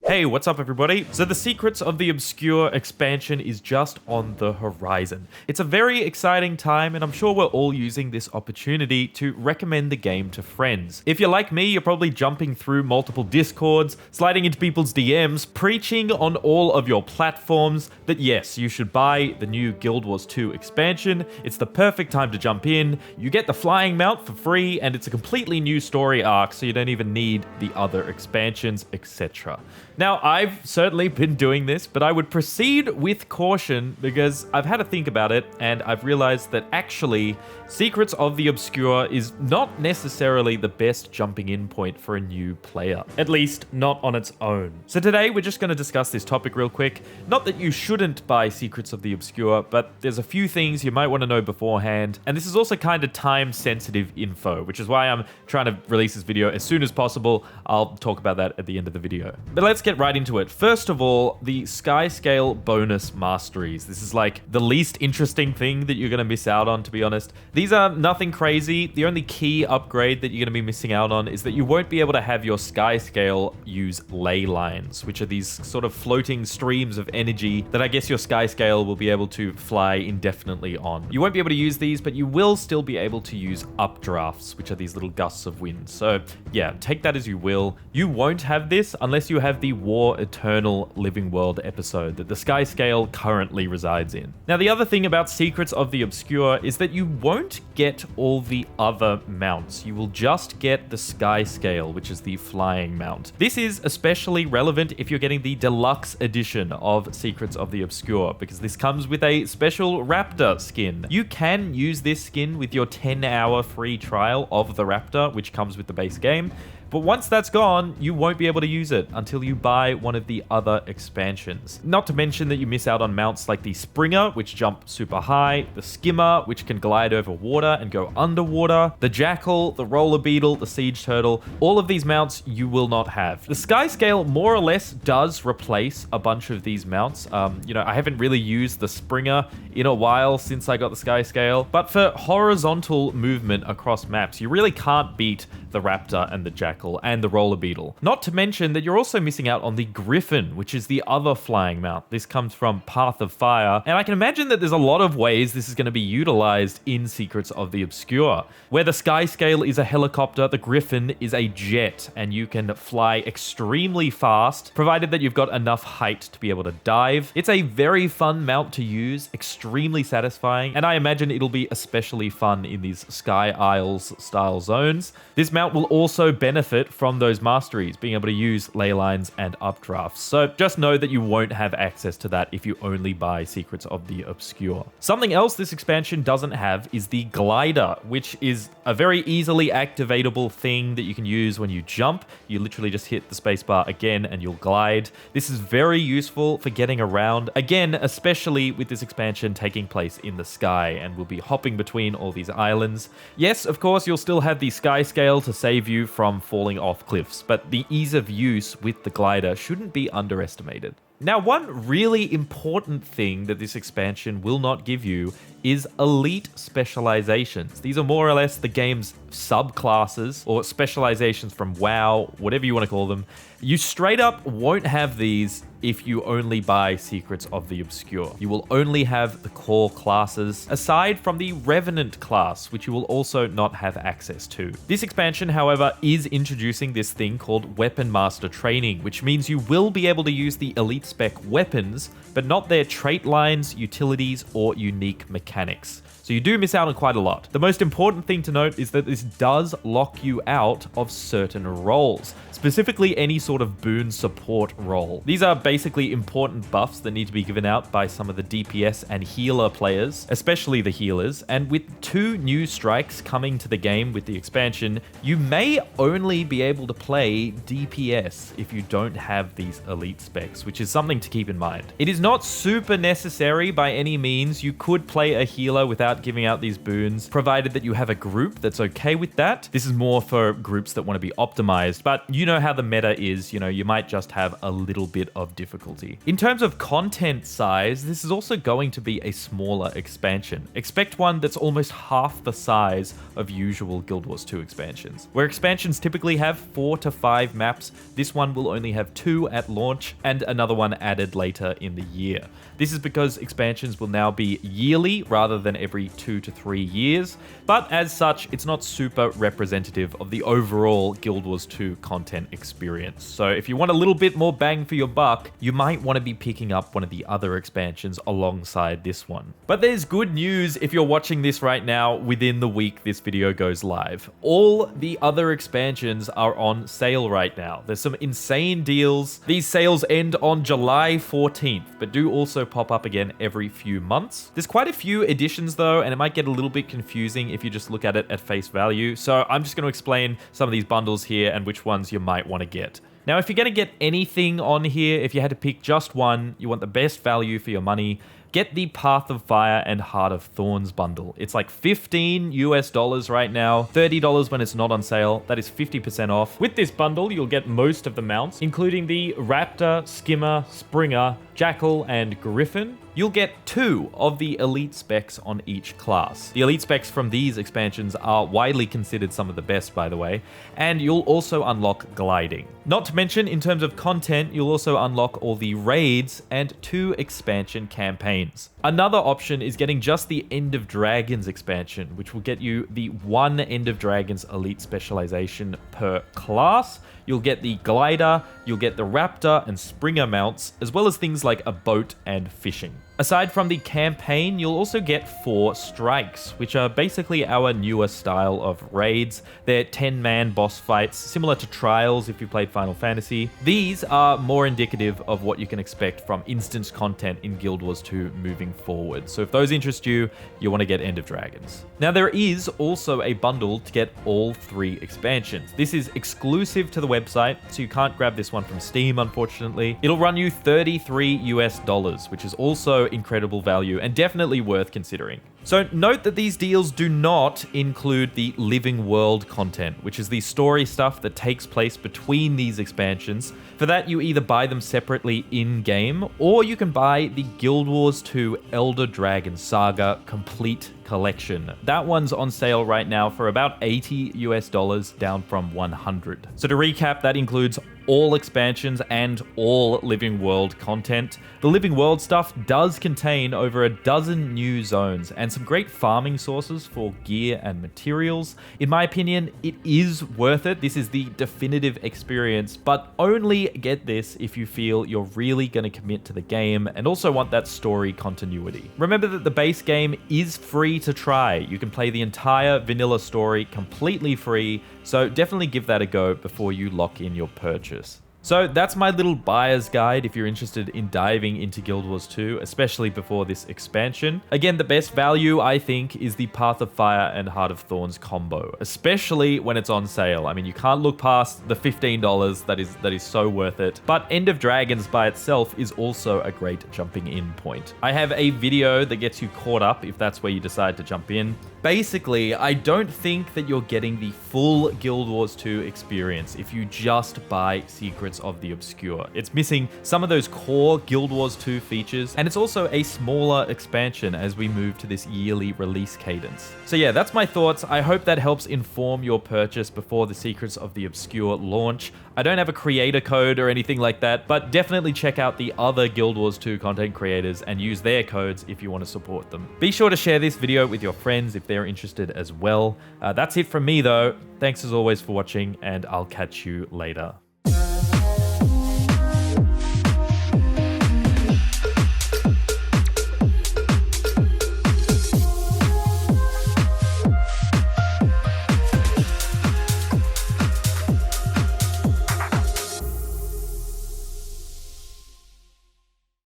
Hey, what's up everybody? So the Secrets of the Obscure expansion is just on the horizon. It's a very exciting time and I'm sure we're all using this opportunity to recommend the game to friends. If you're like me, you're probably jumping through multiple Discords, sliding into people's DMs, preaching on all of your platforms that yes, you should buy the new Guild Wars 2 expansion. It's the perfect time to jump in. You get the flying mount for free and it's a completely new story arc, so you don't even need the other expansions, etc. Now, I've certainly been doing this, but I would proceed with caution because I've had to think about it and I've realized that actually Secrets of the Obscure is not necessarily the best jumping in point for a new player, at least not on its own. So today we're just going to discuss this topic real quick. Not that you shouldn't buy Secrets of the Obscure, but there's a few things you might want to know beforehand. And this is also kind of time sensitive info, which is why I'm trying to release this video as soon as possible. I'll talk about that at the end of the video. But let's get right into it. First of all, the Skyscale bonus masteries. This is like the least interesting thing that you're going to miss out on, to be honest. These are nothing crazy. The only key upgrade that you're going to be missing out on is that you won't be able to have your Skyscale use ley lines, which are these sort of floating streams of energy that I guess your Skyscale will be able to fly indefinitely on. You won't be able to use these, but you will still be able to use updrafts, which are these little gusts of wind. So yeah, take that as you will. You won't have this unless you have the War Eternal Living World episode that the Skyscale currently resides in. Now, the other thing about Secrets of the Obscure is that you won't get all the other mounts. You will just get the Skyscale, which is the flying mount. This is especially relevant if you're getting the deluxe edition of Secrets of the Obscure, because this comes with a special Raptor skin. You can use this skin with your 10-hour free trial of the Raptor, which comes with the base game. But once that's gone, you won't be able to use it until you buy one of the other expansions. Not to mention that you miss out on mounts like the Springer, which jump super high, the Skimmer, which can glide over water and go underwater, the Jackal, the Roller Beetle, the Siege Turtle. All of these mounts you will not have. The Skyscale more or less does replace a bunch of these mounts. I haven't really used the Springer in a while since I got the Skyscale, but for horizontal movement across maps, you really can't beat the Raptor and the Jackal and the Roller Beetle. Not to mention that you're also missing out on the Griffin, which is the other flying mount. This comes from Path of Fire, and I can imagine that there's a lot of ways this is going to be utilized in Secrets of the Obscure. Where the Skyscale is a helicopter, the Griffin is a jet, and you can fly extremely fast, provided that you've got enough height to be able to dive. It's a very fun mount to use, extremely satisfying, and I imagine it'll be especially fun in these Sky Isles style zones. This mount will also benefit from those masteries, being able to use ley lines and updrafts. So just know that you won't have access to that if you only buy Secrets of the Obscure. Something else this expansion doesn't have is the glider, which is a very easily activatable thing that you can use when you jump. You literally just hit the spacebar again and you'll glide. This is very useful for getting around, again, especially with this expansion taking place in the sky, and we'll be hopping between all these islands. Yes, of course, you'll still have the Skyscale to save you from falling off cliffs, but the ease of use with the glider shouldn't be underestimated. Now, one really important thing that this expansion will not give you is elite specializations. These are more or less the game's subclasses or specializations from WoW, whatever you want to call them. You straight up won't have these if you only buy Secrets of the Obscure. You will only have the core classes, aside from the Revenant class, which you will also not have access to. This expansion, however, is introducing this thing called Weapon Master Training, which means you will be able to use the elite spec weapons, but not their trait lines, utilities, or unique mechanics. So you do miss out on quite a lot. The most important thing to note is that this does lock you out of certain roles, specifically any sort of boon support role. These are basically important buffs that need to be given out by some of the DPS and healer players, especially the healers. And with 2 new strikes coming to the game with the expansion, you may only be able to play DPS if you don't have these elite specs, which is something to keep in mind. It is not super necessary by any means. You could play a healer without about giving out these boons, provided that you have a group that's okay with that. This is more for groups that want to be optimized, but you know how the meta is, you might just have a little bit of difficulty. In terms of content size, this is also going to be a smaller expansion. Expect one that's almost half the size of usual Guild Wars 2 expansions. Where expansions typically have 4 to 5 maps, this one will only have 2 at launch and another one added later in the year. This is because expansions will now be yearly rather than every 2 to 3 years, but as such, it's not super representative of the overall Guild Wars 2 content experience. So if you want a little bit more bang for your buck, you might want to be picking up one of the other expansions alongside this one. But there's good news if you're watching this right now within the week this video goes live. All the other expansions are on sale right now. There's some insane deals. These sales end on July 14th, but do also pop up again every few months. There's quite a few editions though, and it might get a little bit confusing if you just look at it at face value. So I'm just going to explain some of these bundles here and which ones you might want to get. Now, if you're going to get anything on here, if you had to pick just one, you want the best value for your money, get the Path of Fire and Heart of Thorns bundle. It's like $15 right now, $30 when it's not on sale. That is 50% off. With this bundle, you'll get most of the mounts, including the Raptor, Skimmer, Springer, Jackal, and Griffin. You'll get 2 of the elite specs on each class. The elite specs from these expansions are widely considered some of the best, by the way, and you'll also unlock gliding. Not to mention, in terms of content, you'll also unlock all the raids and 2 expansion campaigns. Another option is getting just the End of Dragons expansion, which will get you the 1 End of Dragons elite specialization per class. You'll get the glider, you'll get the Raptor and Springer mounts, as well as things like a boat and fishing. Aside from the campaign, you'll also get 4 strikes, which are basically our newer style of raids. They're 10-man boss fights, similar to Trials if you played Final Fantasy. These are more indicative of what you can expect from instance content in Guild Wars 2 moving forward. So if those interest you, you want to get End of Dragons. Now, there is also a bundle to get all 3 expansions. This is exclusive to the website, so you can't grab this one from Steam, unfortunately. It'll run you $33, which is also incredible value and definitely worth considering. So note that these deals do not include the Living World content, which is the story stuff that takes place between these expansions. For that, you either buy them separately in-game, or you can buy the Guild Wars 2 Elder Dragon Saga Complete Collection. That one's on sale right now for about $80, down from $100. So to recap, that includes all expansions and all Living World content. The Living World stuff does contain over a dozen new zones and some great farming sources for gear and materials. In my opinion, it is worth it. This is the definitive experience, but only get this if you feel you're really going to commit to the game and also want that story continuity. Remember that the base game is free to try. You can play the entire vanilla story completely free, so definitely give that a go before you lock in your purchase. So that's my little buyer's guide if you're interested in diving into Guild Wars 2, especially before this expansion. Again, the best value, I think, is the Path of Fire and Heart of Thorns combo, especially when it's on sale. I mean, you can't look past the $15. That is so worth it. But End of Dragons by itself is also a great jumping in point. I have a video that gets you caught up if that's where you decide to jump in. Basically, I don't think that you're getting the full Guild Wars 2 experience if you just buy Secrets of the Obscure. It's missing some of those core Guild Wars 2 features, and it's also a smaller expansion as we move to this yearly release cadence. So yeah, that's my thoughts. I hope that helps inform your purchase before the Secrets of the Obscure launch. I don't have a creator code or anything like that, but definitely check out the other Guild Wars 2 content creators and use their codes if you want to support them. Be sure to share this video with your friends if they're interested as well. That's it from me though. Thanks as always for watching, and I'll catch you later.